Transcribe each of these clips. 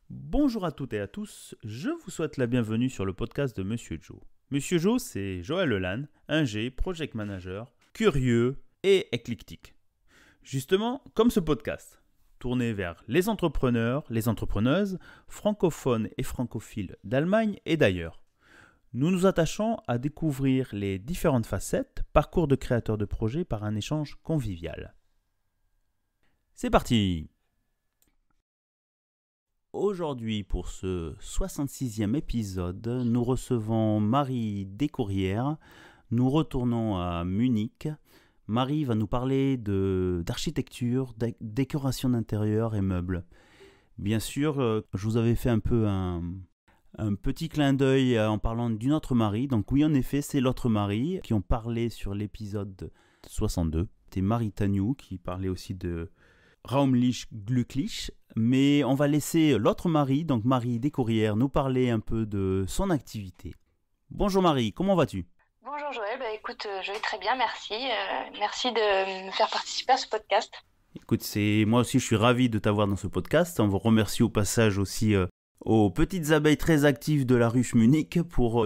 Bonjour à toutes et à tous, je vous souhaite la bienvenue sur le podcast de Monsieur Joe. Monsieur Joe, c'est Joël Lelanne, ingé, project manager, curieux et éclectique. Justement, comme ce podcast, tourné vers les entrepreneurs, les entrepreneuses, francophones et francophiles d'Allemagne et d'ailleurs. Nous nous attachons à découvrir les différentes facettes, parcours de créateurs de projets par un échange convivial. C'est parti! Aujourd'hui, pour ce 66e épisode, nous recevons Marie Descourrières. Nous retournons à Munich. Marie va nous parler d'architecture, décoration d'intérieur et meubles. Bien sûr, je vous avais fait un peu un petit clin d'œil en parlant d'une autre Marie. Donc oui, en effet, c'est l'autre Marie qui ont parlé sur l'épisode 62. C'était Marie Tagnou qui parlait aussi de Raumlich glücklich, mais on va laisser l'autre Marie, donc Marie Descourrières, nous parler un peu de son activité. Bonjour Marie, comment vas-tu ? Bonjour Joël, écoute, je vais très bien, merci. Merci de me faire participer à ce podcast. Écoute, moi aussi je suis ravi de t'avoir dans ce podcast. On vous remercie au passage aussi aux petites abeilles très actives de la ruche Munich pour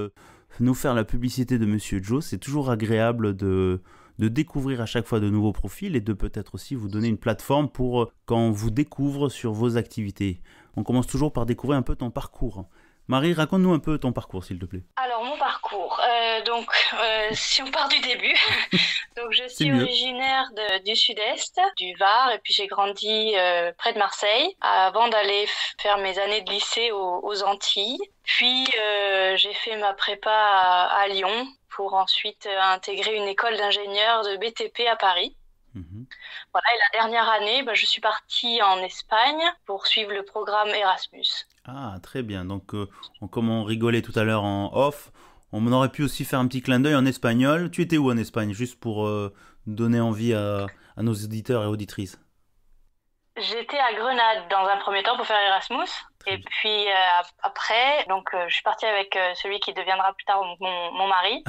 nous faire la publicité de Monsieur Joe. C'est toujours agréable de découvrir à chaque fois de nouveaux profils et de peut-être aussi vous donner une plateforme pour quand on vous découvre sur vos activités. On commence toujours par découvrir un peu ton parcours. Marie, raconte-nous un peu ton parcours, s'il te plaît. Alors, mon parcours, si on part du début, donc je suis originaire du sud-est, du Var, et puis j'ai grandi près de Marseille, avant d'aller faire mes années de lycée aux Antilles. Puis, j'ai fait ma prépa à Lyon, pour ensuite intégrer une école d'ingénieur de BTP à Paris. Voilà, et la dernière année, je suis partie en Espagne pour suivre le programme Erasmus. Ah, très bien. Donc, comme on rigolait tout à l'heure en off, on aurait pu aussi faire un petit clin d'œil en espagnol. Tu étais où en Espagne, juste pour donner envie à nos auditeurs et auditrices? J'étais à Grenade dans un premier temps pour faire Erasmus. Et puis après, je suis partie avec celui qui deviendra plus tard mon mari.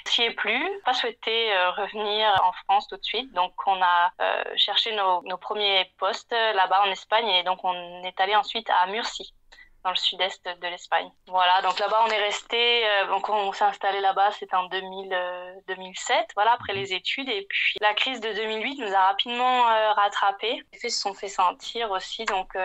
S'y est plus, pas souhaité revenir en France tout de suite. Donc on a cherché nos premiers postes là-bas en Espagne et donc on est allé ensuite à Murcie, dans le sud-est de l'Espagne. Voilà, donc là-bas on est resté, on s'est installé là-bas, c'était en 2007, voilà, après les études. Et puis la crise de 2008 nous a rapidement rattrapés. Les effets se sont fait sentir aussi, donc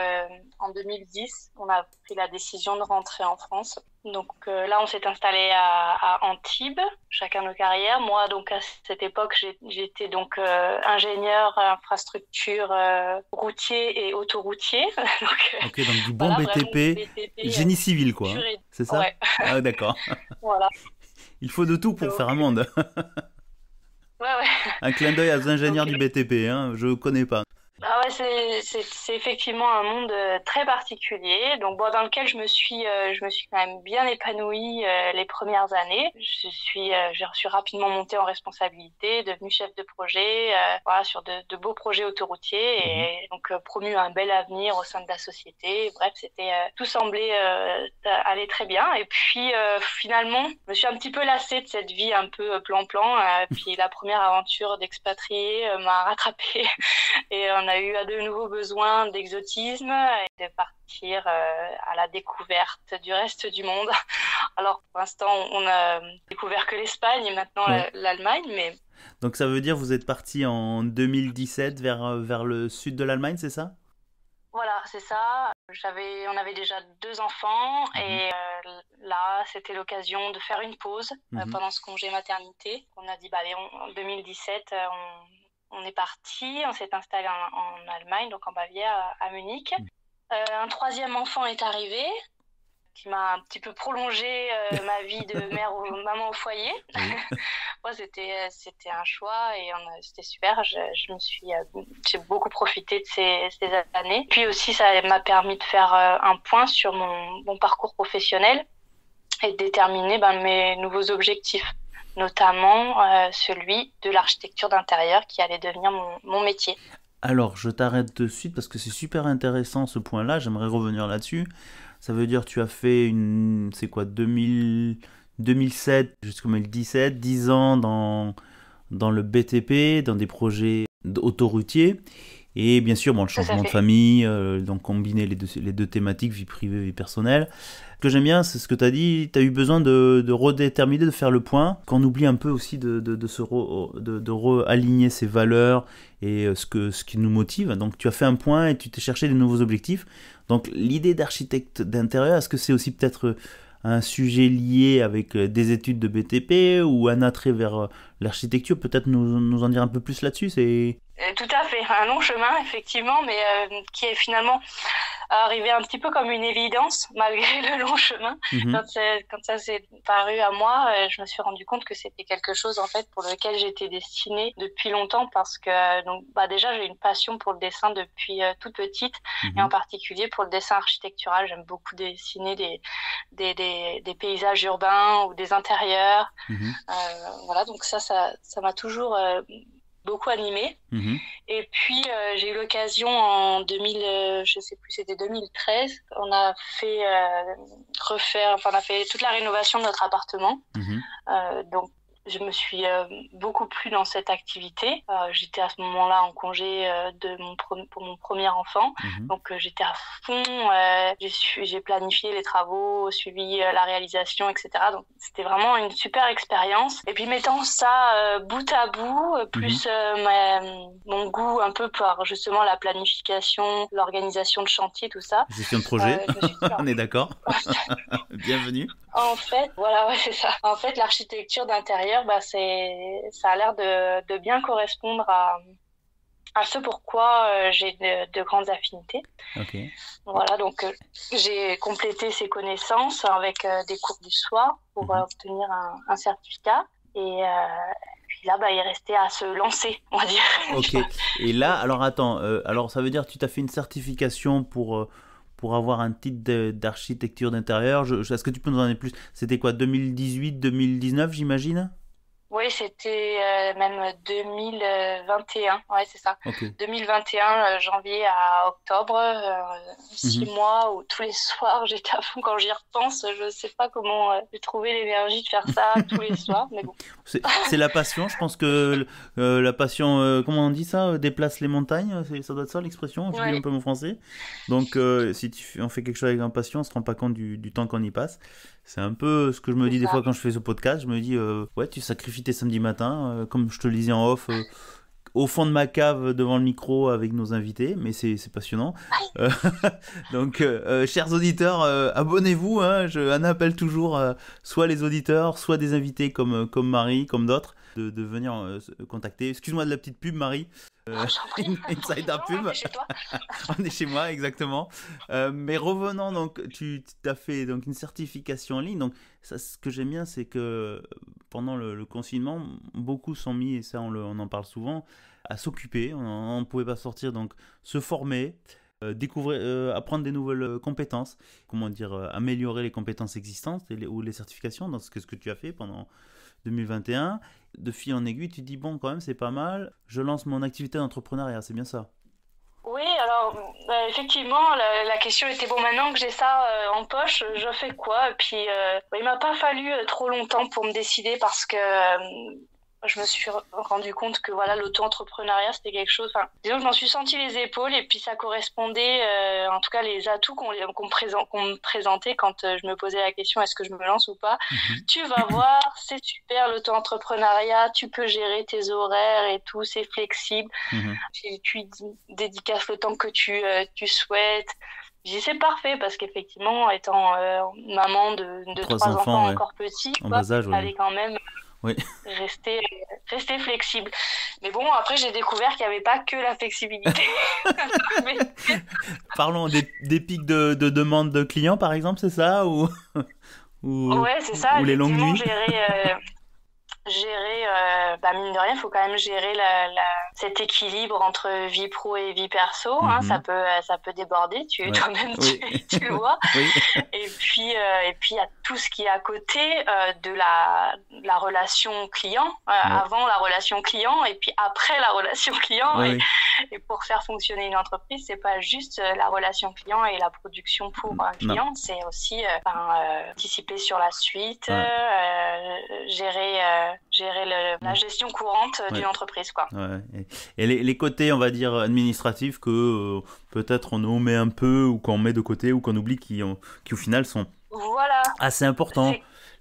en 2010, on a pris la décision de rentrer en France. Donc là, on s'est installé à Antibes, chacun nos carrières. Moi, donc à cette époque, j'étais donc ingénieur infrastructure routier et autoroutier. Ok, donc du bon voilà, BTP, génie civil, quoi. Hein, c'est ça? Ouais. Ah, d'accord. Voilà. Il faut de tout pour faire un monde. Ouais. Un clin d'œil aux ingénieurs du BTP, hein, je connais pas. Ah ouais, c'est effectivement un monde très particulier. Donc dans lequel je me suis quand même bien épanouie les premières années. Je suis rapidement montée en responsabilité, devenue chef de projet, voilà, sur de beaux projets autoroutiers et donc promu un bel avenir au sein de la société. Bref, tout semblait aller très bien. Et puis finalement, je me suis un petit peu lassée de cette vie un peu plan-plan. Puis la première aventure d'expatrié m'a rattrapée et on a eu de nouveaux besoins d'exotisme et de partir à la découverte du reste du monde. Alors pour l'instant, on a découvert que l'Espagne et maintenant l'Allemagne. Mais... Donc ça veut dire que vous êtes parti en 2017 vers le sud de l'Allemagne, c'est ça? Voilà, c'est ça. On avait déjà 2 enfants et là, c'était l'occasion de faire une pause pendant ce congé maternité. On a dit, allez, en 2017, on est parti, on s'est installé en Allemagne, donc en Bavière, à Munich. Un 3e enfant est arrivé, qui m'a un petit peu prolongé ma vie de maman au foyer. Moi, c'était un choix et c'était super. J'ai beaucoup profité de ces années. Puis aussi, ça m'a permis de faire un point sur mon parcours professionnel et de déterminer mes nouveaux objectifs, notamment celui de l'architecture d'intérieur qui allait devenir mon métier. Alors, je t'arrête de suite parce que c'est super intéressant ce point-là, j'aimerais revenir là-dessus. Ça veut dire que tu as fait 2007 jusqu'en 2017, 10 ans dans le BTP, dans des projets autoroutiers. Et bien sûr, le changement de famille, donc combiner les deux thématiques, vie privée, vie personnelle. Ce que j'aime bien, c'est ce que tu as dit, tu as eu besoin de redéterminer, de faire le point, qu'on oublie un peu aussi de réaligner ses valeurs et ce qui nous motive. Donc tu as fait un point et tu t'es cherché des nouveaux objectifs. Donc l'idée d'architecte d'intérieur, est-ce que c'est aussi peut-être un sujet lié avec des études de BTP ou un attrait vers l'architecture? Peut-être nous en dire un peu plus là-dessus. Tout à fait, un long chemin effectivement, mais qui est finalement arrivé un petit peu comme une évidence malgré le long chemin. Quand ça s'est paru à moi, je me suis rendu compte que c'était quelque chose en fait pour lequel j'étais destinée depuis longtemps, parce que déjà j'ai une passion pour le dessin depuis toute petite, et en particulier pour le dessin architectural. J'aime beaucoup dessiner des paysages urbains ou des intérieurs. Voilà, donc ça m'a toujours beaucoup animée. Et puis j'ai eu l'occasion en 2000, je sais plus, c'était 2013, on a fait toute la rénovation de notre appartement. Donc je me suis beaucoup plu dans cette activité. J'étais à ce moment-là en congé pour mon premier enfant. Donc j'étais à fond. J'ai planifié les travaux, suivi la réalisation, etc. Donc c'était vraiment une super expérience. Et puis mettant ça bout à bout, plus mon goût un peu par justement la planification, l'organisation de chantier, tout ça. Gestion de projet, on est d'accord. Bienvenue. En fait, voilà, ouais, c'est ça. En fait, l'architecture d'intérieur, ça a l'air de bien correspondre à ce pourquoi j'ai de grandes affinités. Okay. Voilà, donc j'ai complété ces connaissances avec des cours du soir pour obtenir un certificat. Et puis là, il restait à se lancer, on va dire. Ok. Et là, alors attends, alors ça veut dire que tu t'as fait une certification pour avoir un titre d'architecture d'intérieur. Est-ce que tu peux nous en dire plus? C'était quoi, 2018, 2019, j'imagine? Oui, c'était même 2021. Ouais, c'est ça. Okay. 2021, janvier à octobre, 6 mois où tous les soirs j'étais à fond. Quand j'y repense, je ne sais pas comment j'ai trouvé l'énergie de faire ça tous les soirs, mais bon. C'est la passion. Je pense que la passion, comment on dit ça, déplace les montagnes. Ça doit être ça l'expression. J'oublie un peu mon français. Donc, si on fait quelque chose avec passion, on ne se rend pas compte du temps qu'on y passe. C'est un peu ce que je me dis des fois quand je fais ce podcast. Je me dis, ouais, tu sacrifies tes samedis matins, comme je te le disais en off, au fond de ma cave devant le micro avec nos invités, mais c'est passionnant. Donc, chers auditeurs, abonnez-vous. Anna appelle toujours soit les auditeurs, soit des invités comme Marie, comme d'autres, de venir contacter. Excuse-moi de la petite pub, Marie. Insider pub. On est chez moi, exactement. Mais revenons, donc tu as fait donc une certification en ligne. Donc ça, ce que j'aime bien, c'est que pendant le confinement, beaucoup sont mis, et ça on en parle souvent, à s'occuper. On ne pouvait pas sortir, donc se former, découvrir, apprendre des nouvelles compétences, améliorer les compétences existantes ou les certifications. Donc ce que tu as fait pendant 2021, de fil en aiguille, tu te dis bon, quand même c'est pas mal, je lance mon activité d'entrepreneuriat, c'est bien ça? Oui, alors effectivement la question était bon, maintenant que j'ai ça en poche, je fais quoi? Et puis il m'a pas fallu trop longtemps pour me décider, parce que je me suis rendu compte que voilà, l'auto-entrepreneuriat c'était quelque chose, disons que je m'en suis senti les épaules, et puis ça correspondait en tout cas les atouts qu'on me présentait quand je me posais la question est-ce que je me lance ou pas. Tu vas voir, c'est super l'auto-entrepreneuriat, tu peux gérer tes horaires et tout, c'est flexible, tu dédicaces le temps que tu souhaites. Je dis c'est parfait, parce qu'effectivement étant maman de 3 enfants encore petits, en bas âge, fallait quand même rester flexible. Mais bon, après j'ai découvert qu'il n'y avait pas que la flexibilité. Parlons des pics de demande de clients, par exemple, c'est ça, ou ouais, c'est ça. Ou les longues nuits. Gérer mine de rien, il faut quand même gérer cet équilibre entre vie pro et vie perso. Ça peut déborder, toi-même tu le vois. Et puis il y a tout ce qui est à côté de la relation client, avant la relation client et puis après la relation client. Et pour faire fonctionner une entreprise, c'est pas juste la relation client et la production pour un client, c'est aussi anticiper sur la suite, gérer gérer la gestion courante d'une entreprise, quoi. Ouais. Et les côtés, on va dire, administratifs que peut-être on omet un peu ou qu'on met de côté ou qu'on oublie qui au final sont assez importants.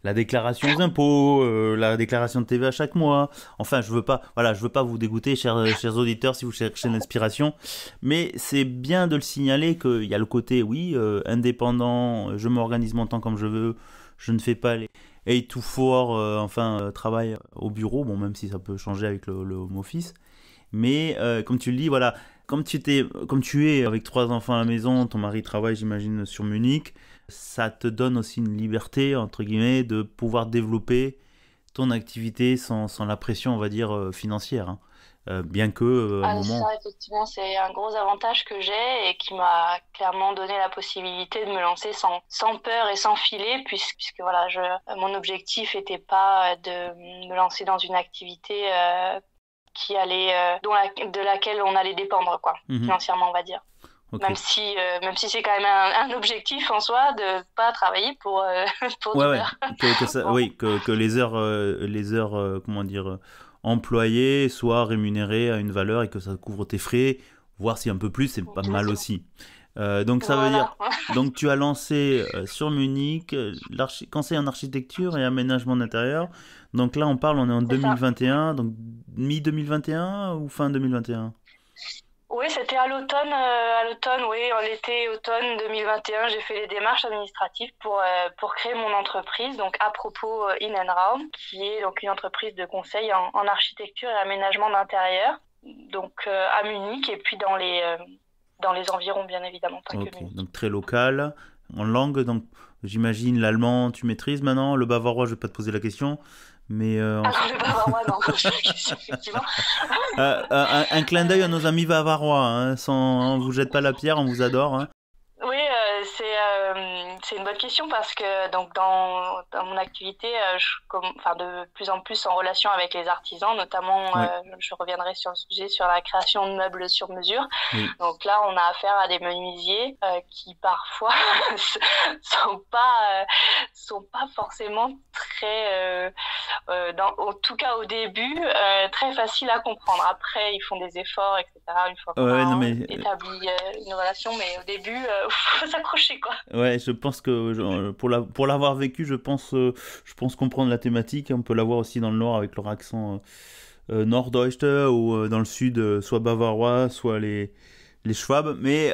La déclaration aux impôts, la déclaration de TVA chaque mois. Enfin, je veux pas vous dégoûter, chers auditeurs, si vous cherchez une inspiration. Mais c'est bien de le signaler qu'il y a le côté, indépendant, je m'organise mon temps comme je veux, je ne fais pas les 8 to 4, travail au bureau, bon, même si ça peut changer avec le home office. Mais comme tu le dis, voilà, comme tu es avec 3 enfants à la maison, ton mari travaille, j'imagine, sur Munich, ça te donne aussi une liberté, entre guillemets, de pouvoir développer ton activité sans la pression, on va dire, financière. Hein. Bien que, à un moment... Ça, effectivement, c'est un gros avantage que j'ai et qui m'a clairement donné la possibilité de me lancer sans peur et sans filet, puisque voilà, mon objectif n'était pas de me lancer dans une activité qui allait, de laquelle on allait dépendre, quoi, financièrement, on va dire. Okay. Même si c'est quand même un objectif en soi de pas travailler pour du beurre. Que les heures comment dire, employées soient rémunérées à une valeur et que ça couvre tes frais, voire si un peu plus, c'est pas mal aussi. Donc ça veut dire, donc tu as lancé sur Munich conseil en architecture et aménagement d'intérieur. Donc là on est en 2021, donc mi-2021 ou fin 2021? Oui, c'était à l'automne, en automne 2021, j'ai fait les démarches administratives pour créer mon entreprise, donc à propos In & Raum, qui est donc une entreprise de conseil en architecture et aménagement d'intérieur, donc à Munich et puis dans les environs, bien évidemment, pas que Munich. Donc très local, en langue, donc j'imagine l'allemand tu maîtrises maintenant, le bavarois je vais pas te poser la question. Mais le bavarois, non, effectivement. Un clin d'œil à nos amis bavarois, hein, on vous jette pas la pierre, on vous adore. Hein. Oui, c'est une bonne question parce que donc dans mon activité, de plus en plus en relation avec les artisans, notamment, je reviendrai sur le sujet sur la création de meubles sur mesure. Oui. Donc là, on a affaire à des menuisiers qui parfois sont pas forcément très, en tout cas au début, très faciles à comprendre. Après, ils font des efforts, etc. Une fois qu'on a établi une relation, mais au début, faut s'accrocher, quoi. Ouais, je pense que pour l'avoir vécu, je pense comprendre la thématique. On peut l'avoir aussi dans le Nord avec leur accent Norddeutsche ou dans le Sud, soit bavarois, soit les Schwab. Mais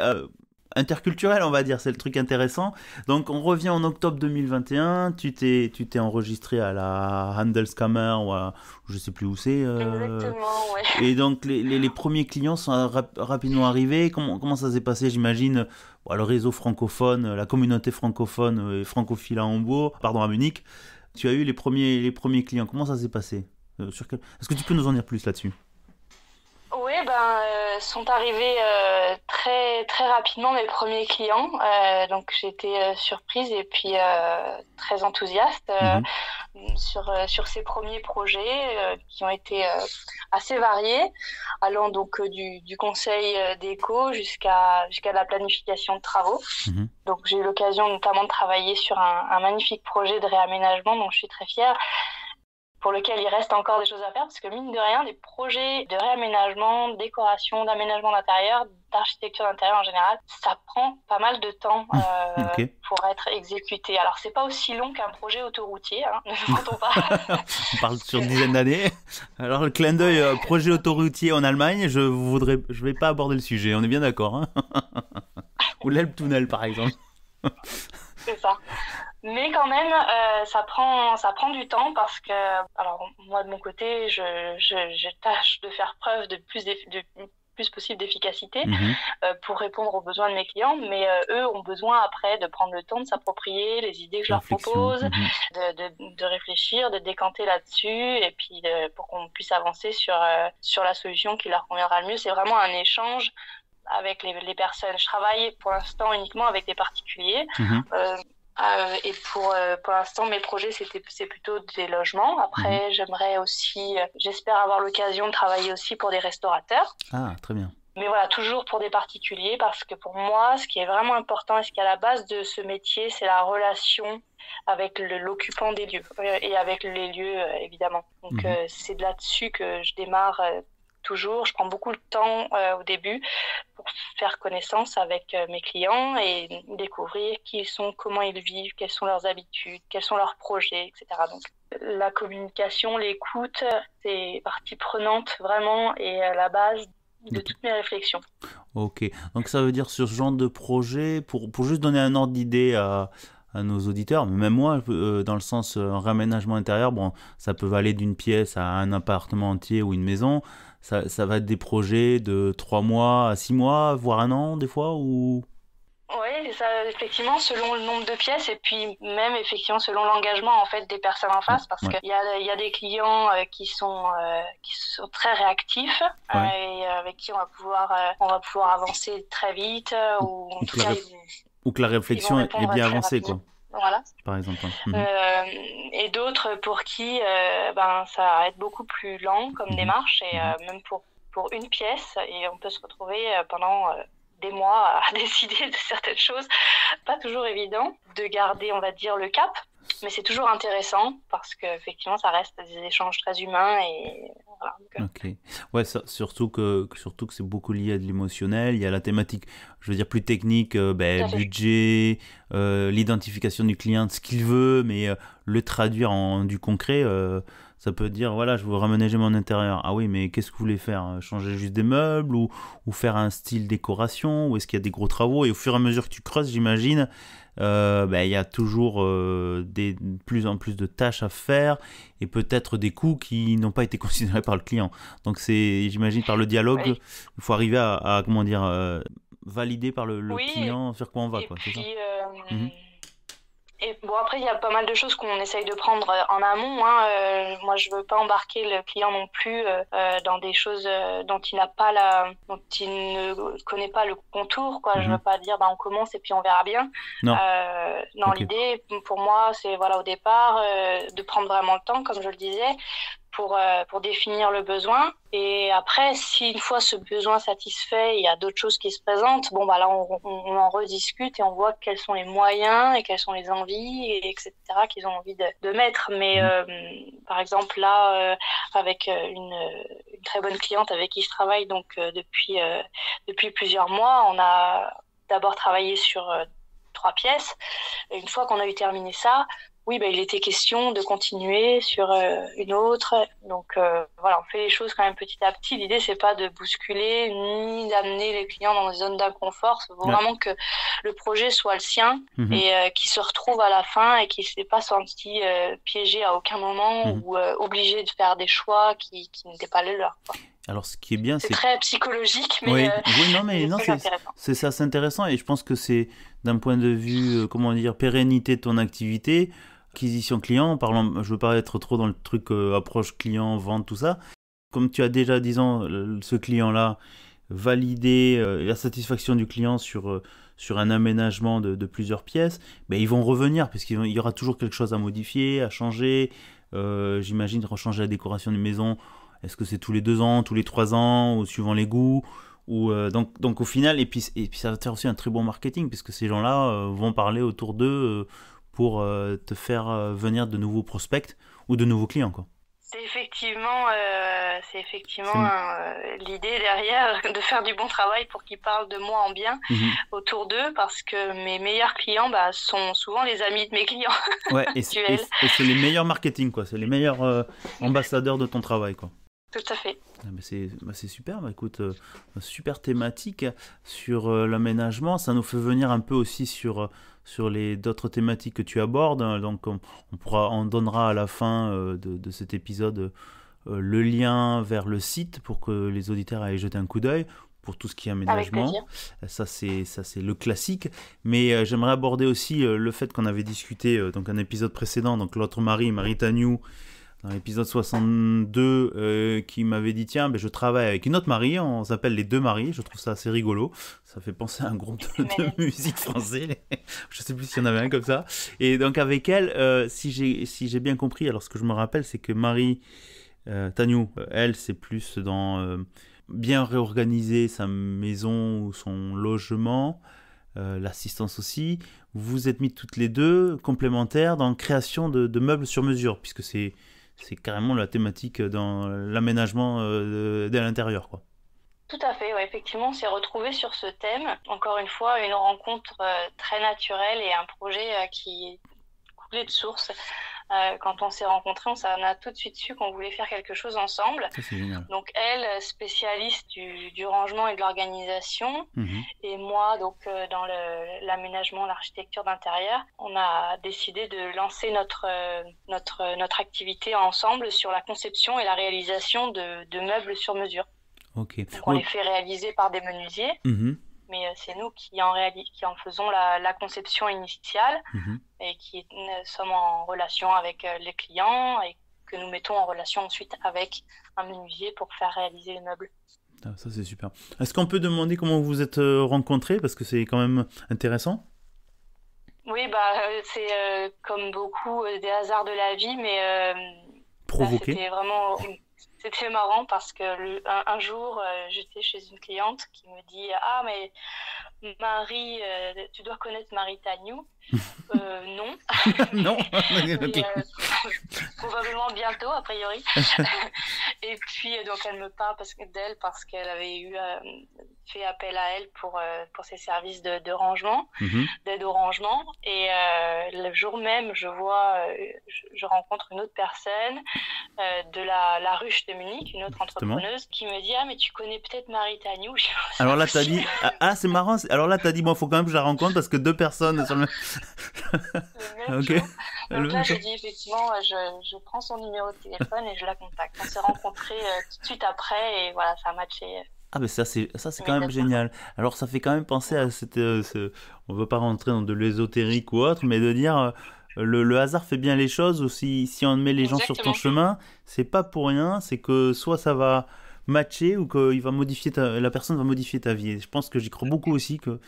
interculturel, on va dire, c'est le truc intéressant. Donc, on revient en octobre 2021. Tu t'es enregistré à la Handelskammer ou je sais plus où c'est. Exactement, ouais. Et donc, les premiers clients sont rapidement arrivés. Comment ça s'est passé, j'imagine? Le réseau francophone, la communauté francophone et francophile à Hambourg, à Munich. Tu as eu les premiers clients. Comment ça s'est passé? Est-ce que tu peux nous en dire plus là-dessus? Oui, sont arrivés très très rapidement mes premiers clients. Donc j'étais surprise et puis très enthousiaste sur ces premiers projets qui ont été assez variés, allant donc du conseil d'éco jusqu'à la planification de travaux. Donc j'ai eu l'occasion notamment de travailler sur un magnifique projet de réaménagement dont je suis très fière, pour lequel il reste encore des choses à faire, parce que mine de rien, des projets de réaménagement, de décoration, d'aménagement d'intérieur, d'architecture d'intérieur en général, ça prend pas mal de temps pour être exécuté. Alors, c'est pas aussi long qu'un projet autoroutier, hein, ne nous mentons pas. On parle sur une dizaine d'années. Alors, le clin d'œil projet autoroutier en Allemagne, je vais pas aborder le sujet, on est bien d'accord. Hein. Ou l'Elbtunnel, par exemple. C'est ça. Mais quand même, ça prend du temps parce que, alors moi de mon côté, je tâche de faire preuve de plus possible d'efficacité pour répondre aux besoins de mes clients, mais eux ont besoin après de prendre le temps de s'approprier les idées que je leur propose, de réfléchir, de décanter là-dessus, et puis pour qu'on puisse avancer sur la solution qui leur conviendra le mieux. C'est vraiment un échange avec les personnes. Je travaille pour l'instant uniquement avec des particuliers. Et pour l'instant, mes projets, c'est plutôt des logements. Après, j'espère avoir l'occasion de travailler aussi pour des restaurateurs. Ah, très bien. Mais voilà, toujours pour des particuliers, parce que pour moi, ce qui est vraiment important et ce qui est à la base de ce métier, c'est la relation avec l'occupant des lieux et avec les lieux, évidemment. Donc, c'est de là-dessus que je démarre toujours. Je prends beaucoup de temps au début pour faire connaissance avec mes clients et découvrir qui ils sont, comment ils vivent, quelles sont leurs habitudes, quels sont leurs projets, etc. Donc, la communication, l'écoute, c'est partie prenante vraiment et à la base de toutes mes réflexions. Ok, donc ça veut dire sur ce genre de projet, pour juste donner un ordre d'idée à nos auditeurs, même moi, dans le sens réaménagement intérieur, bon, ça peut aller d'une pièce à un appartement entier ou une maison, ça va être des projets de 3 mois à 6 mois, voire un an des fois, ou... Oui, c'est ça, effectivement, selon le nombre de pièces et puis même effectivement selon l'engagement en fait des personnes en face, parce qu'il y a des clients qui sont très réactifs et avec qui on va pouvoir avancer très vite ou en tout cas ou que la réflexion est bien avancée, quoi. Voilà. Par exemple. Et d'autres pour qui ça va être beaucoup plus lent comme démarche et même pour une pièce et on peut se retrouver pendant des mois à décider de certaines choses. Pas toujours évident de garder, on va dire, le cap, mais c'est toujours intéressant parce qu'effectivement, ça reste des échanges très humains et voilà. Ok. Ouais, surtout que c'est beaucoup lié à de l'émotionnel. Il y a la thématique, je veux dire, plus technique, budget, l'identification du client, de ce qu'il veut, mais le traduire en du concret. Ça peut dire, voilà, je veux raménager mon intérieur. Ah oui, mais qu'est-ce que vous voulez faire? Changer juste des meubles ou faire un style décoration? Ou est-ce qu'il y a des gros travaux? Et au fur et à mesure que tu creuses, j'imagine, il y a toujours de plus en plus de tâches à faire et peut-être des coûts qui n'ont pas été considérés par le client. Donc j'imagine, par le dialogue, il faut arriver à comment dire, valider par le client sur quoi on va. Et quoi, puis, c'est ça Et bon, après, il y a pas mal de choses qu'on essaye de prendre en amont. Moi, je veux pas embarquer le client non plus dans des choses dont il ne connaît pas le contour, quoi. Je veux pas dire, on commence et puis on verra bien. Non. Non, l'idée, pour moi, c'est, voilà, au départ, de prendre vraiment le temps, comme je le disais, pour définir le besoin. Et après, si une fois ce besoin satisfait, il y a d'autres choses qui se présentent, là, on en rediscute et on voit quels sont les moyens et quelles sont les envies, etc., qu'ils ont envie de mettre. Mais par exemple, là, avec une très bonne cliente avec qui je travaille donc depuis plusieurs mois, on a d'abord travaillé sur 3 pièces. Et une fois qu'on a eu terminé ça, oui, il était question de continuer sur une autre. Donc voilà, on fait les choses quand même petit à petit. L'idée, c'est pas de bousculer ni d'amener les clients dans des zones d'inconfort. C'est vraiment que le projet soit le sien et qu'il se retrouve à la fin et qu'il ne s'est pas senti piégé à aucun moment ou obligé de faire des choix qui n'étaient pas les leurs, quoi. Alors, ce qui est bien, c'est très psychologique, mais c'est assez intéressant et je pense que c'est d'un point de vue, pérennité de ton activité, acquisition client, je veux pas être trop dans le truc approche client, vente, tout ça. Comme tu as déjà, disons, ce client-là, validé la satisfaction du client sur un aménagement de plusieurs pièces, ils vont revenir parce qu'il y aura toujours quelque chose à modifier, à changer. J'imagine rechanger la décoration d'une maison. Est-ce que c'est tous les 2 ans, tous les 3 ans, ou suivant les goûts donc au final, et puis ça va te faire aussi un très bon marketing, puisque ces gens-là vont parler autour d'eux pour te faire venir de nouveaux prospects ou de nouveaux clients, quoi. C'est effectivement l'idée derrière de faire du bon travail pour qu'ils parlent de moi en bien autour d'eux, parce que mes meilleurs clients sont souvent les amis de mes clients. Ouais, et c'est les meilleurs marketing, quoi. C'est les meilleurs ambassadeurs de ton travail, quoi. Tout à fait. C'est super, écoute, super thématique sur l'aménagement. Ça nous fait venir un peu aussi sur les d'autres thématiques que tu abordes. Donc on donnera à la fin de cet épisode le lien vers le site pour que les auditeurs aillent jeter un coup d'œil pour tout ce qui est aménagement. Ça c'est le classique. Mais j'aimerais aborder aussi le fait qu'on avait discuté donc un épisode précédent, donc l'autre Marie Taniou, dans l'épisode 62, qui m'avait dit, tiens, je travaille avec une autre Marie, on s'appelle les 2 Maries, je trouve ça assez rigolo, ça fait penser à un groupe de musique français, je sais plus s'il y en avait un comme ça, et donc avec elle, si j'ai bien compris, alors ce que je me rappelle, c'est que Marie Taniou, elle, c'est plus dans bien réorganiser sa maison ou son logement, l'assistance aussi. Vous vous êtes mis toutes les deux complémentaires dans la création de meubles sur mesure, puisque c'est carrément la thématique dans l'aménagement de l'intérieur, quoi. Tout à fait, ouais, effectivement, on s'est retrouvés sur ce thème. Encore une fois, une rencontre très naturelle et un projet qui coulait de source. Quand on s'est rencontrés, on a tout de suite su qu'on voulait faire quelque chose ensemble. Ça, c'est génial. Donc elle, spécialiste du rangement et de l'organisation, et moi, donc dans l'aménagement, l'architecture d'intérieur, on a décidé de lancer notre activité ensemble sur la conception et la réalisation de meubles sur mesure. Ok. Donc on les fait réaliser par des menuisiers. Mais c'est nous qui en faisons la conception initiale et qui sommes en relation avec les clients et que nous mettons en relation ensuite avec un menuisier pour faire réaliser les meubles. Ah, ça, c'est super. Est-ce qu'on peut demander comment vous vous êtes rencontrés? Parce que c'est quand même intéressant. Oui, c'est comme beaucoup des hasards de la vie, mais provoqué. C'était marrant parce que un jour, j'étais chez une cliente qui me dit « Ah, mais Marie, tu dois connaître Marie Tagnou. » Non. Non. Probablement bientôt, a priori. Et puis, donc, elle me parle d'elle parce qu'elle avait fait appel à elle pour ses services de rangement, d'aide au rangement. Et le jour même, je rencontre une autre personne de la Ruche de Munich, une autre entrepreneuse, qui me dit « Ah, mais tu connais peut-être Marie Tagnou. » Alors là, t'as dit « Ah, c'est marrant. » Alors là, t'as dit « Bon, il faut quand même que je la rencontre parce que deux personnes sur le même... » Okay. Donc là, je dis effectivement, je prends son numéro de téléphone et je la contacte. On s'est rencontrés tout de suite après et voilà, ça a matché. Ah, mais ça c'est quand même génial. Alors, ça fait quand même penser à on ne veut pas rentrer dans de l'ésotérique ou autre, mais de dire le hasard fait bien les choses, ou si on met les gens sur ton chemin, c'est pas pour rien, c'est que soit ça va matcher ou que la personne va modifier ta vie. Et je pense que j'y crois beaucoup aussi, que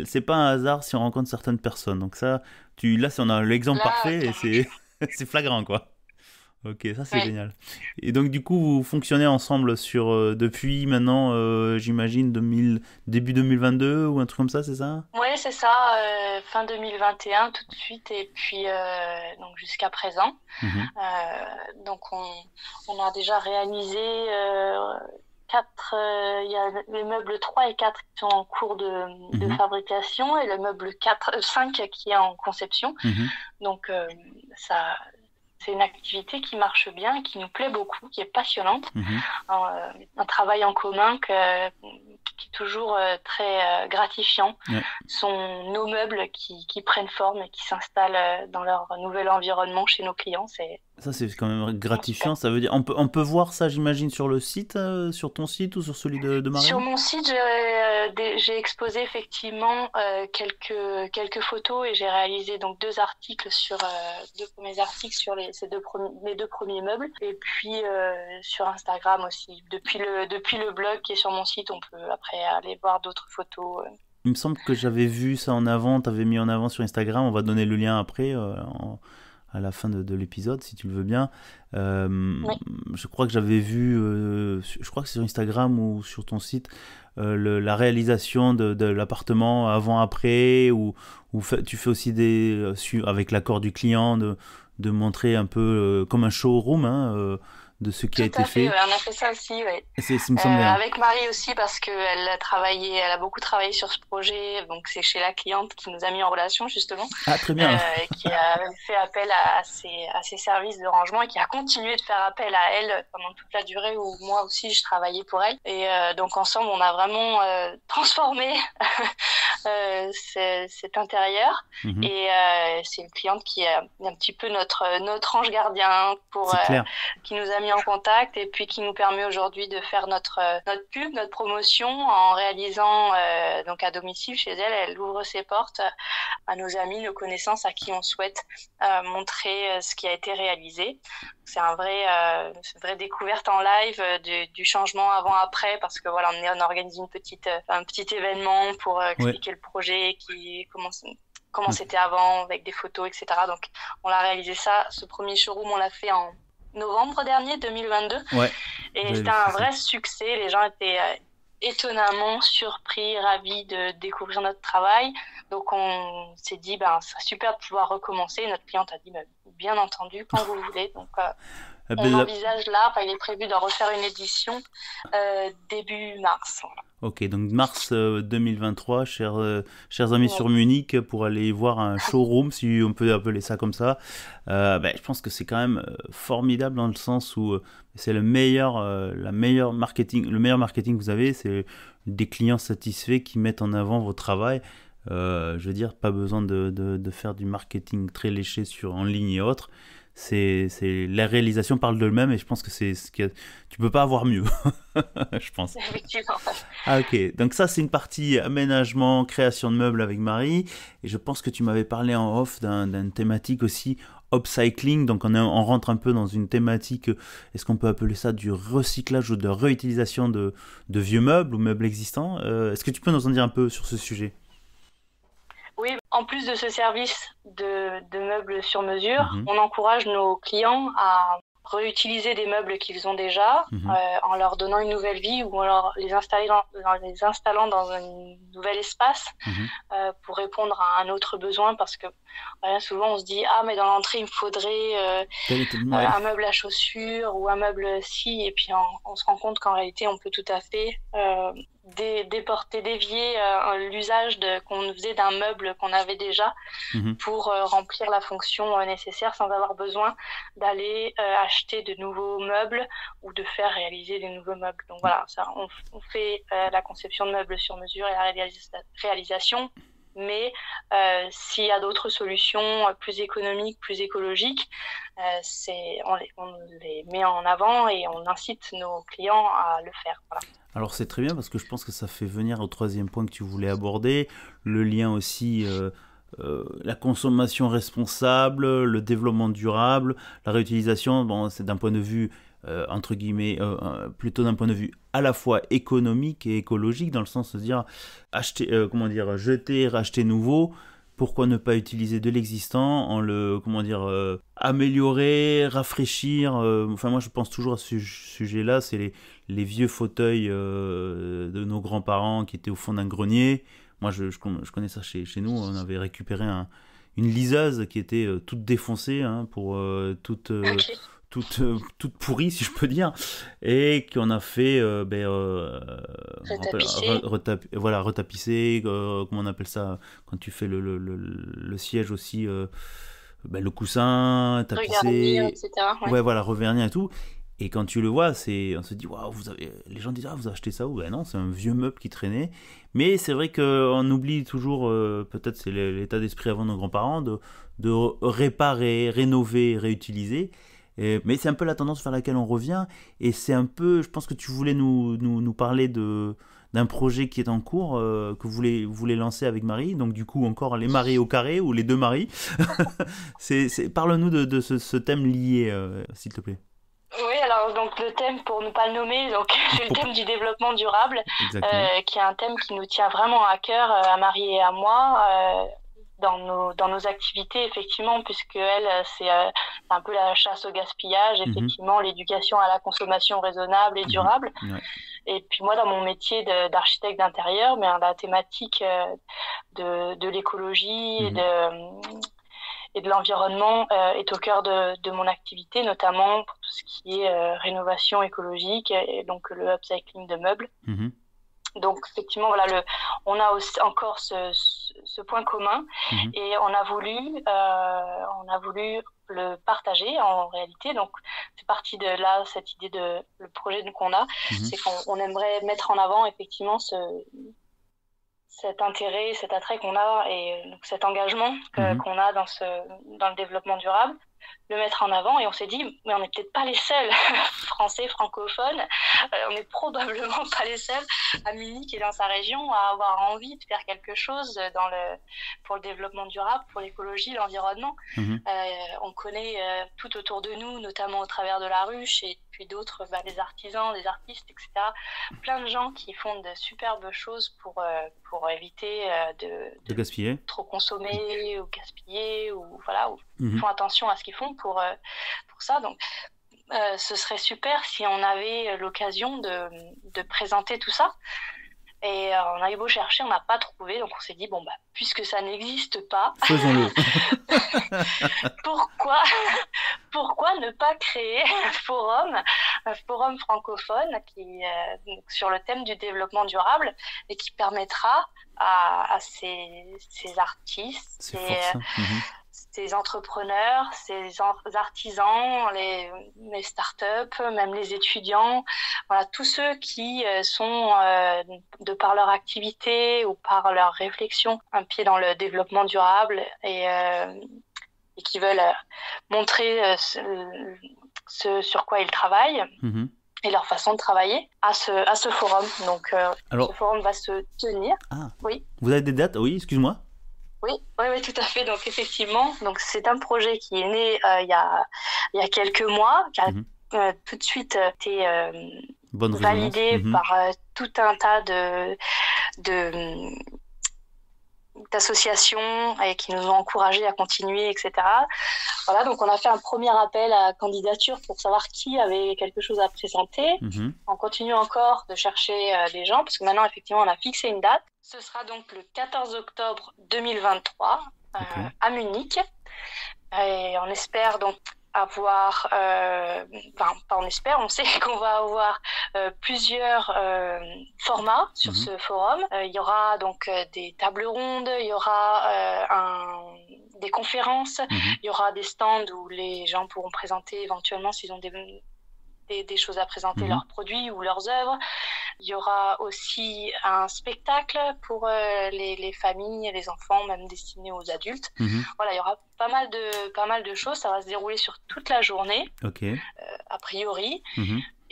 c'est pas un hasard si on rencontre certaines personnes. Donc là, on a l'exemple parfait et c'est flagrant, quoi. Ok, ça c'est génial. Et donc du coup, vous fonctionnez ensemble depuis maintenant, j'imagine, début 2022 ou un truc comme ça, c'est ça? Oui, c'est ça, fin 2021 tout de suite et puis donc jusqu'à présent. Donc on a déjà réalisé il y a les meubles 3 et 4 qui sont en cours de fabrication et le meuble 5 qui est en conception. Donc c'est une activité qui marche bien, qui nous plaît beaucoup, qui est passionnante. Un travail en commun qui est toujours très gratifiant. Sont nos meubles qui prennent forme et qui s'installent dans leur nouvel environnement chez nos clients. Ça, c'est quand même gratifiant. Ça veut dire, on peut voir ça, j'imagine, sur le site, sur ton site ou sur celui de Marie? Sur mon site, j'ai exposé effectivement quelques photos et j'ai réalisé donc deux premiers articles sur les deux premiers meubles. Et puis sur Instagram aussi. Depuis le blog qui est sur mon site, on peut après aller voir d'autres photos. Il me semble que j'avais vu ça en avant, t'avais mis en avant sur Instagram. On va donner le lien après. À la fin de l'épisode, si tu le veux bien. Je crois que j'avais vu, je crois que c'est sur Instagram ou sur ton site, la réalisation de l'appartement avant-après, ou tu fais aussi avec l'accord du client, de montrer un peu comme un showroom de ce qui a été fait. Ouais, on a fait ça aussi, oui. Avec Marie aussi, parce qu'elle a beaucoup travaillé sur ce projet, donc c'est chez la cliente qui nous a mis en relation, justement. Ah, très bien. Qui a fait appel à ses services de rangement et qui a continué de faire appel à elle pendant toute la durée où moi aussi je travaillais pour elle. Et donc ensemble, on a vraiment transformé cet intérieur. Et c'est une cliente qui est un petit peu notre ange gardien qui nous a mis en contact et puis qui nous permet aujourd'hui de faire notre pub, notre promotion en réalisant donc à domicile chez elle. Elle ouvre ses portes à nos amis, nos connaissances, à qui on souhaite montrer ce qui a été réalisé. C'est une vraie découverte en live du changement avant-après, parce que voilà, on organise un petit événement pour expliquer le projet, comment c'était avant, avec des photos, etc. Donc on a réalisé ça. Ce premier showroom, on l'a fait en novembre dernier, 2022. Et c'était un vrai succès. Les gens étaient étonnamment surpris, ravis de découvrir notre travail. Donc on s'est dit, c'est super de pouvoir recommencer. Notre cliente a dit, bien entendu, quand vous voulez. Donc on envisage là, il est prévu d'en refaire une édition début mars. Voilà. Ok, donc mars 2023, chers amis sur Munich, pour aller voir un showroom, si on peut appeler ça comme ça. Je pense que c'est quand même formidable dans le sens où c'est le meilleur marketing que vous avez, c'est des clients satisfaits qui mettent en avant votre travail. Je veux dire, pas besoin de faire du marketing très léché en ligne et autres. La réalisation parle d'elle-même et je pense que tu peux pas avoir mieux. Je pense. Effectivement. Ah ok, donc ça c'est une partie aménagement, création de meubles avec Marie, et je pense que tu m'avais parlé en off d'une thématique aussi upcycling, donc on rentre un peu dans une thématique, est-ce qu'on peut appeler ça du recyclage ou de réutilisation de vieux meubles ou meubles existants. Est-ce que tu peux nous en dire un peu sur ce sujet? Oui, en plus de ce service de meubles sur mesure, on encourage nos clients à réutiliser des meubles qu'ils ont déjà en leur donnant une nouvelle vie ou en les installant dans un nouvel espace pour répondre à un autre besoin, parce que souvent on se dit mais dans l'entrée il me faudrait un meuble à chaussures ou un meuble ci, et puis on se rend compte qu'en réalité on peut tout à fait dévier l'usage qu'on faisait d'un meuble qu'on avait déjà pour remplir la fonction nécessaire sans avoir besoin d'aller acheter de nouveaux meubles ou de faire réaliser des nouveaux meubles. Donc voilà, on fait la conception de meubles sur mesure et la réalisation, mais s'il y a d'autres solutions plus économiques, plus écologiques, on les met en avant et on incite nos clients à le faire. Voilà. Alors c'est très bien parce que je pense que ça fait venir au troisième point que tu voulais aborder, le lien aussi, la consommation responsable, le développement durable, la réutilisation, c'est d'un point de vue, entre guillemets, plutôt d'un point de vue à la fois économique et écologique, dans le sens de dire, jeter, racheter nouveau. Pourquoi ne pas utiliser de l'existant en le, améliorer, rafraîchir. Moi je pense toujours à ce sujet-là, c'est les vieux fauteuils de nos grands-parents qui étaient au fond d'un grenier. Moi je connais ça chez nous, on avait récupéré une liseuse qui était toute défoncée, pour toute pourrie, si je peux dire, et qu'on a fait retapisser, comment on appelle ça quand tu fais le siège aussi, le coussin tapissé, revernir, etc. Revernir et tout. Et quand tu le vois, on se dit waouh, les gens disent vous achetez ça où? Non, c'est un vieux meuble qui traînait. Mais c'est vrai qu'on oublie toujours, peut-être c'est l'état d'esprit avant nos grands-parents, de réparer, rénover, réutiliser. Mais c'est un peu la tendance vers laquelle on revient, et c'est un peu, je pense que tu voulais nous parler d'un projet qui est en cours, que vous voulez lancer avec Marie, donc du coup encore les maris au carré, ou les deux maris. Parle-nous de ce thème lié, s'il te plaît. Oui, alors donc le thème, pour ne pas le nommer, c'est le thème du développement durable, qui est un thème qui nous tient vraiment à cœur, à Marie et à moi, dans nos activités, effectivement, puisque c'est un peu la chasse au gaspillage, effectivement, l'éducation à la consommation raisonnable et durable. Et puis moi, dans mon métier d'architecte d'intérieur, la thématique de l'écologie et de l'environnement est au cœur de mon activité, notamment pour tout ce qui est rénovation écologique et donc le upcycling de meubles. Donc effectivement, on a aussi encore ce point commun, et on a voulu le partager en réalité. Donc c'est parti de là, cette idée le projet qu'on a, c'est qu'on aimerait mettre en avant effectivement cet intérêt, cet attrait qu'on a, et donc cet engagement qu'on a dans le développement durable, le mettre en avant. Et on s'est dit, mais on n'est peut-être pas les seuls français francophones, on n'est probablement pas les seuls à Munich et dans sa région à avoir envie de faire quelque chose pour le développement durable, pour l'écologie, l'environnement. On connaît tout autour de nous, notamment au travers de la ruche, et puis d'autres, des artisans, des artistes, etc. Plein de gens qui font de superbes choses pour éviter de gaspiller, trop consommer ou gaspiller, ou font attention à ce qu'ils font pour ça. Donc ce serait super si on avait l'occasion de présenter tout ça. Et on a eu beau chercher, on n'a pas trouvé, donc on s'est dit, bon, bah, puisque ça n'existe pas, faisons-le. pourquoi ne pas créer un forum francophone donc, sur le thème du développement durable et qui permettra à ces artistes, ces entrepreneurs, ces artisans, les startups, même les étudiants, voilà, tous ceux qui sont, de par leur activité ou par leur réflexion, un pied dans le développement durable et qui veulent montrer ce sur quoi ils travaillent. Et leur façon de travailler à ce forum. Donc, ce forum va se tenir. Ah, oui. Vous avez des dates? Oui, excuse-moi. Oui, tout à fait. Donc, effectivement, c'est un projet qui est né il y a quelques mois, qui a tout de suite été validé par tout un tas d'associations et qui nous ont encouragés à continuer, etc. Voilà, donc on a fait un premier appel à candidature pour savoir qui avait quelque chose à présenter. On continue encore de chercher des gens, parce que maintenant, effectivement, on a fixé une date. Ce sera donc le 14 octobre 2023 à Munich. Et on espère donc avoir, on sait qu'on va avoir plusieurs formats sur ce forum. Il y aura donc des tables rondes, il y aura des conférences, il y aura des stands où les gens pourront présenter éventuellement s'ils ont des choses à présenter, leurs produits ou leurs œuvres. Il y aura aussi un spectacle pour les familles et les enfants, même destiné aux adultes. Voilà, il y aura pas mal de choses. Ça va se dérouler sur toute la journée, a priori.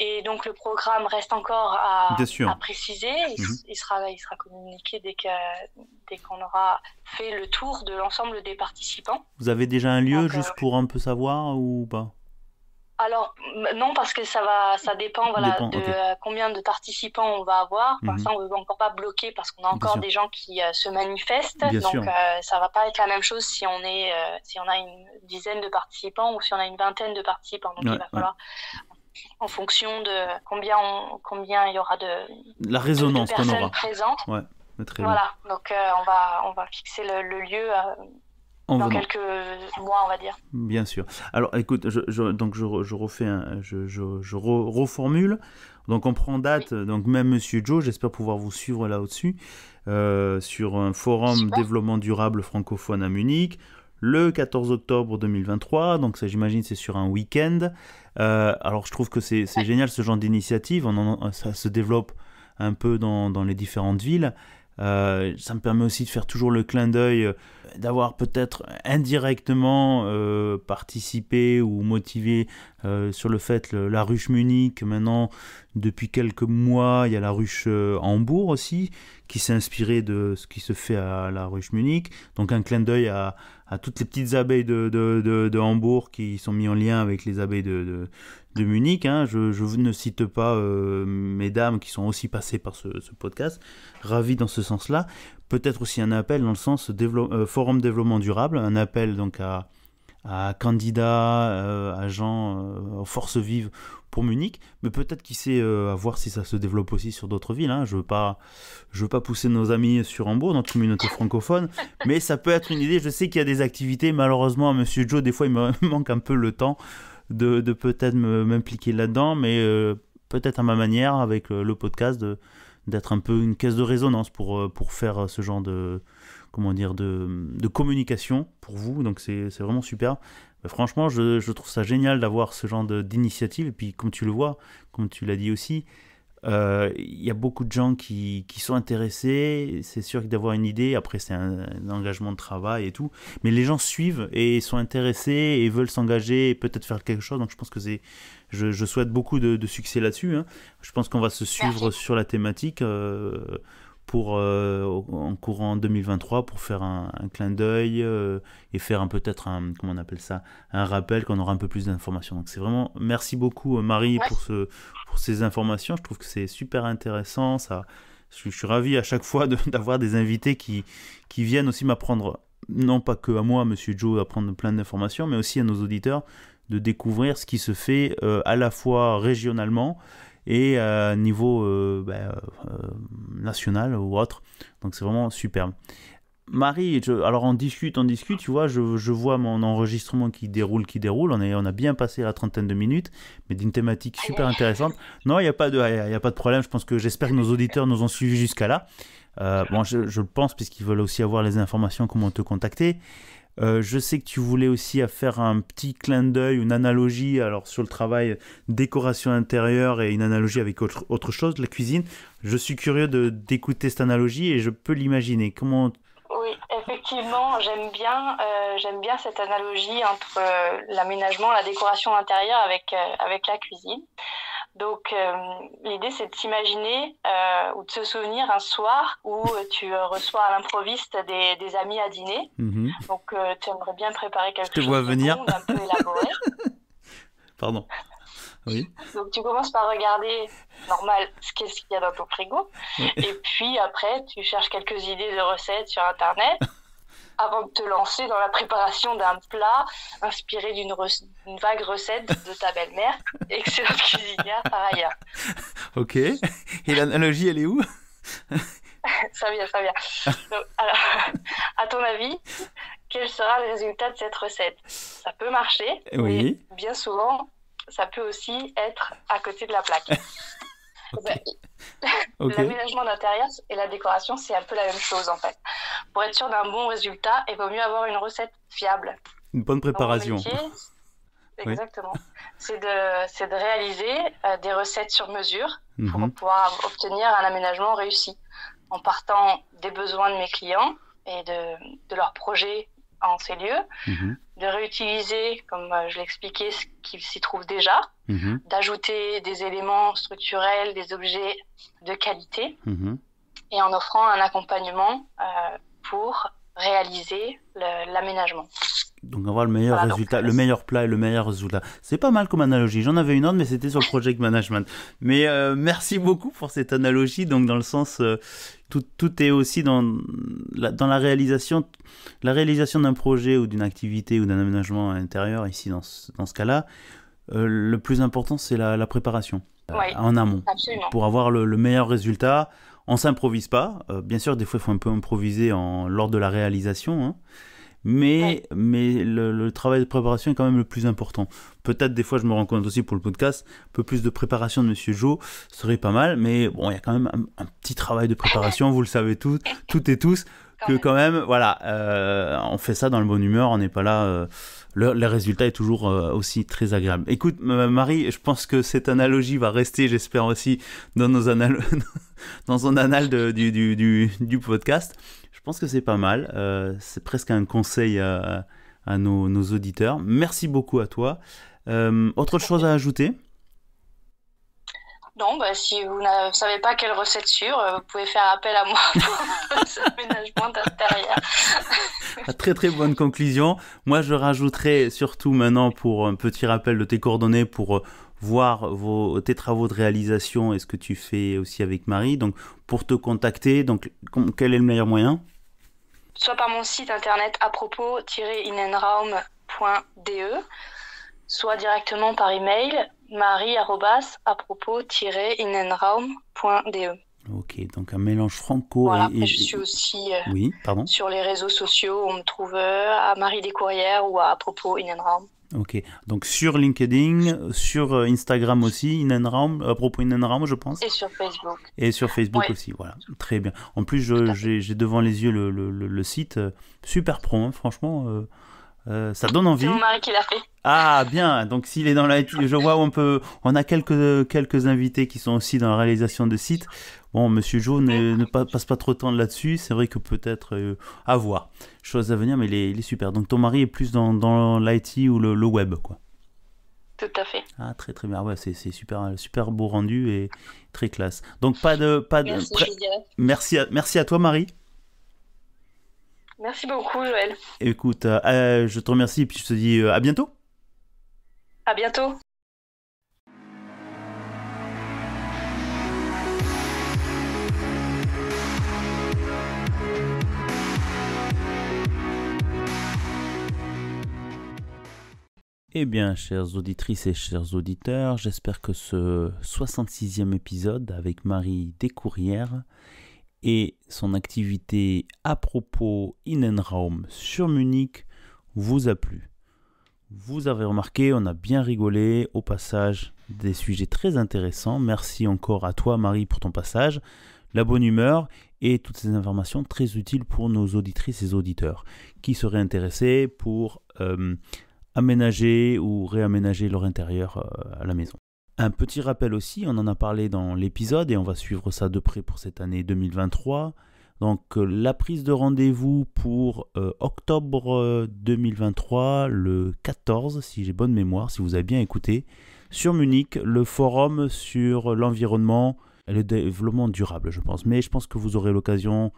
Et donc, le programme reste encore à préciser. Il sera communiqué dès qu'on aura fait le tour de l'ensemble des participants. Vous avez déjà un lieu juste pour un peu savoir ou pas? Alors, non, parce que ça dépend de combien de participants on va avoir. Pour l'instant, on ne veut encore pas bloquer parce qu'on a encore des gens qui se manifestent. Donc, ça ne va pas être la même chose si on a une dizaine de participants ou si on a une vingtaine de participants. Donc, il va falloir, en fonction de combien il y aura la résonance de personnes présentes. Voilà, donc on va fixer le lieu dans quelques mois, on va dire. Bien sûr. Alors, écoute, je refais je reformule. Donc, on prend date. Donc, même Monsieur Joe, j'espère pouvoir vous suivre là au-dessus sur un forum développement durable francophone à Munich, le 14 octobre 2023. Donc, ça, j'imagine, c'est sur un week-end. Alors, je trouve que c'est génial ce genre d'initiative. Ça se développe un peu dans les différentes villes. Ça me permet aussi de faire toujours le clin d'œil, d'avoir peut-être indirectement participé ou motivé sur le fait la ruche Munich. Maintenant, depuis quelques mois, il y a la ruche Hambourg aussi, qui s'est inspirée de ce qui se fait à la ruche Munich. Donc un clin d'œil à toutes les petites abeilles de Hambourg qui sont mis en lien avec les abeilles de Munich. Je ne cite pas mesdames qui sont aussi passées par ce podcast. Ravi dans ce sens-là. Peut-être aussi un appel dans le sens forum développement durable, un appel donc à candidats, à gens, forces vives pour Munich, mais peut-être qui sait à voir si ça se développe aussi sur d'autres villes. Je veux pas pousser nos amis sur Hambourg, notre communauté francophone, mais ça peut être une idée. Je sais qu'il y a des activités, malheureusement, à Monsieur Joe, des fois il me manque un peu le temps de peut-être m'impliquer là-dedans, mais peut-être à ma manière, avec le podcast, d'être un peu une caisse de résonance pour faire ce genre de communication pour vous. Donc c'est vraiment super. Mais franchement, je trouve ça génial d'avoir ce genre d'initiative. Et puis comme tu le vois, comme tu l'as dit aussi, il y a beaucoup de gens qui sont intéressés. C'est sûr que d'avoir une idée, après c'est un engagement de travail et tout, mais les gens suivent et sont intéressés et veulent s'engager et peut-être faire quelque chose. Donc je pense que je souhaite beaucoup de succès là-dessus. Je pense qu'on va se suivre sur la thématique en courant 2023 pour faire un clin d'œil et faire peut-être un rappel qu'on aura un peu plus d'informations. Donc c'est vraiment, merci beaucoup Marie pour ces informations. Je trouve que c'est super intéressant. Je suis ravi à chaque fois d'avoir des invités qui viennent aussi m'apprendre, non pas que à moi, Monsieur Joe, apprendre plein d'informations, mais aussi à nos auditeurs, de découvrir ce qui se fait à la fois régionalement et à niveau national ou autre. Donc c'est vraiment superbe. Marie, alors on discute, tu vois, je vois mon enregistrement qui déroule, on a bien passé la trentaine de minutes, mais d'une thématique super intéressante. Non, il n'y a pas de problème, j'espère que nos auditeurs nous ont suivis jusqu'à là. Je le pense, puisqu'ils veulent aussi avoir les informations, comment te contacter. Je sais que tu voulais aussi faire un petit clin d'œil, une analogie alors sur le travail décoration intérieure et une analogie avec autre chose, la cuisine. Je suis curieux d'écouter cette analogie et je peux l'imaginer. Comment... Oui, effectivement, j'aime bien cette analogie entre l'aménagement, la décoration intérieure avec la cuisine. Donc, l'idée, c'est de s'imaginer ou de se souvenir un soir où tu reçois à l'improviste des amis à dîner. Mm-hmm. Donc, tu aimerais bien préparer quelque chose de bon, d'un peu élaboré. Pardon. Oui. Donc, tu commences par regarder, normal, qu'est-ce qu'il y a dans ton frigo. Oui. Et puis, après, tu cherches quelques idées de recettes sur Internet. Avant de te lancer dans la préparation d'un plat inspiré d'une vague recette de ta belle-mère, excellente cuisinière par ailleurs. Ok. Et l'analogie, elle est où? Ça vient. Donc, alors, à ton avis, quel sera le résultat de cette recette? Ça peut marcher, oui. Mais bien souvent, ça peut aussi être à côté de la plaque. Okay. L'aménagement d'intérieur et la décoration, c'est un peu la même chose en fait. Pour être sûr d'un bon résultat, il vaut mieux avoir une recette fiable. Une bonne préparation. Métier, exactement. C'est de réaliser des recettes sur mesure pour pouvoir obtenir un aménagement réussi. En partant des besoins de mes clients et de leurs projets en ces lieux, de réutiliser, comme je l'expliquais, ce qui s'y trouve déjà, d'ajouter des éléments structurels, des objets de qualité, et en offrant un accompagnement pour réaliser l'aménagement. Donc avoir le meilleur résultat, le meilleur plat et le meilleur résultat. C'est pas mal comme analogie. J'en avais une autre, mais c'était sur le project management. Mais merci beaucoup pour cette analogie. Donc dans le sens, tout est aussi dans la réalisation d'un projet ou d'une activité ou d'un aménagement intérieur. Ici dans ce cas-là, le plus important c'est la préparation en amont. Absolument. Pour avoir le meilleur résultat. On s'impovise pas. Bien sûr, des fois il faut un peu improviser lors de la réalisation. Hein. Mais le travail de préparation est quand même le plus important. Peut-être des fois je me rends compte aussi pour le podcast, un peu plus de préparation de Monsieur Jo serait pas mal, mais bon, il y a quand même un petit travail de préparation, vous le savez toutes et tous, que quand même, voilà, on fait ça dans le bonne humeur, on n'est pas là, le résultat est toujours aussi très agréable. Écoute Marie, je pense que cette analogie va rester, j'espère aussi, dans nos annales, dans un annal du podcast. Je pense que c'est pas mal. C'est presque un conseil à nos auditeurs. Merci beaucoup à toi. Autre chose à ajouter? Non, si vous ne savez pas quelle recette suivre, vous pouvez faire appel à moi pour ce aménagement d'intérieur. Très très bonne conclusion. Moi je rajouterai surtout maintenant pour un petit rappel de tes coordonnées pour voir tes travaux de réalisation et ce que tu fais aussi avec Marie. Donc pour te contacter, donc quel est le meilleur moyen? Soit par mon site internet apropos-innenraum.de, soit directement par email marie@apropos-innenraum.de. Ok, donc un mélange franco. Voilà, je suis aussi sur les réseaux sociaux, on me trouve à Marie Descourrières ou à Apropos Innenraum. Ok, donc sur LinkedIn, sur Instagram aussi, Innenraum, à propos Innenraum, je pense. Et sur Facebook. Et sur Facebook aussi, voilà, très bien. En plus, j'ai devant les yeux le site, super pro, hein, franchement, ça donne envie. C'est mon mari qui l'a fait. Ah, bien, donc s'il est dans je vois où on a quelques invités qui sont aussi dans la réalisation de sites. Bon, Monsieur Jo ne passe pas trop de temps là-dessus. C'est vrai que peut-être à voir. Chose à venir, mais il est super. Donc ton mari est plus dans l'IT ou le web, quoi. Tout à fait. Ah, très très bien. Ouais, c'est super beau rendu et très classe. Donc merci à toi, Marie. Merci beaucoup, Joël. Écoute, je te remercie et puis je te dis à bientôt. À bientôt. Eh bien, chères auditrices et chers auditeurs, j'espère que ce 66e épisode avec Marie Descourrières et son activité à propos Innenraum sur Munich vous a plu. Vous avez remarqué, on a bien rigolé, au passage des sujets très intéressants. Merci encore à toi Marie pour ton passage, la bonne humeur et toutes ces informations très utiles pour nos auditrices et auditeurs qui seraient intéressés pour aménager ou réaménager leur intérieur à la maison. Un petit rappel aussi, on en a parlé dans l'épisode et on va suivre ça de près pour cette année 2023. Donc la prise de rendez-vous pour octobre 2023, le 14, si j'ai bonne mémoire, si vous avez bien écouté, sur Munich, le forum sur l'environnement et le développement durable, je pense. Mais je pense que vous aurez l'occasion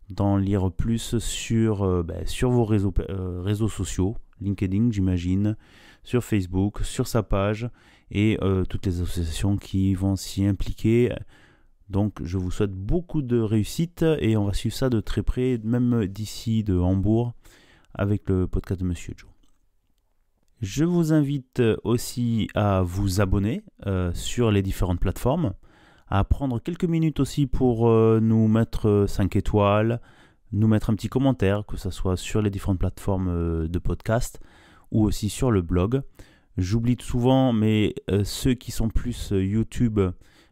d'en lire plus sur vos réseaux sociaux, LinkedIn j'imagine, sur Facebook, sur sa page et toutes les associations qui vont s'y impliquer. Donc je vous souhaite beaucoup de réussite et on va suivre ça de très près, même d'ici de Hambourg, avec le podcast de Monsieur Joe. Je vous invite aussi à vous abonner sur les différentes plateformes, à prendre quelques minutes aussi pour nous mettre 5 étoiles, nous mettre un petit commentaire, que ce soit sur les différentes plateformes de podcast ou aussi sur le blog. J'oublie souvent, mais ceux qui sont plus YouTube,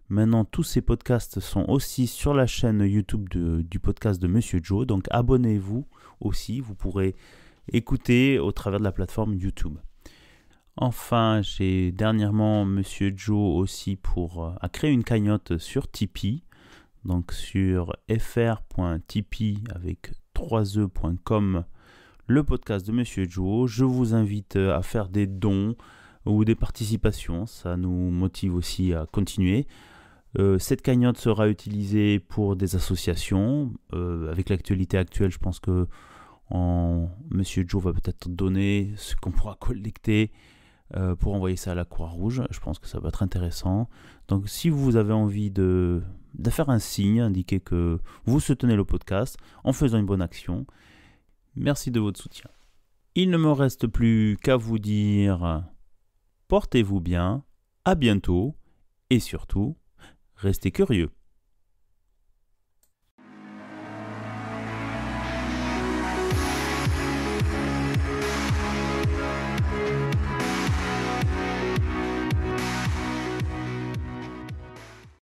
maintenant tous ces podcasts sont aussi sur la chaîne YouTube du podcast de Monsieur Joe. Donc abonnez-vous aussi, vous pourrez écouter au travers de la plateforme YouTube. Enfin, j'ai dernièrement Monsieur Joe aussi a créé une cagnotte sur Tipeee. Donc sur fr.tipeee avec 3e.com, le podcast de Monsieur Joe. Je vous invite à faire des dons ou des participations, ça nous motive aussi à continuer. Cette cagnotte sera utilisée pour des associations. Avec l'actualité actuelle, je pense que Monsieur Joe va peut-être donner ce qu'on pourra collecter pour envoyer ça à la Croix-Rouge. Je pense que ça va être intéressant. Donc si vous avez envie de faire un signe, indiquer que vous soutenez le podcast en faisant une bonne action, merci de votre soutien. Il ne me reste plus qu'à vous dire portez-vous bien, à bientôt et surtout, restez curieux.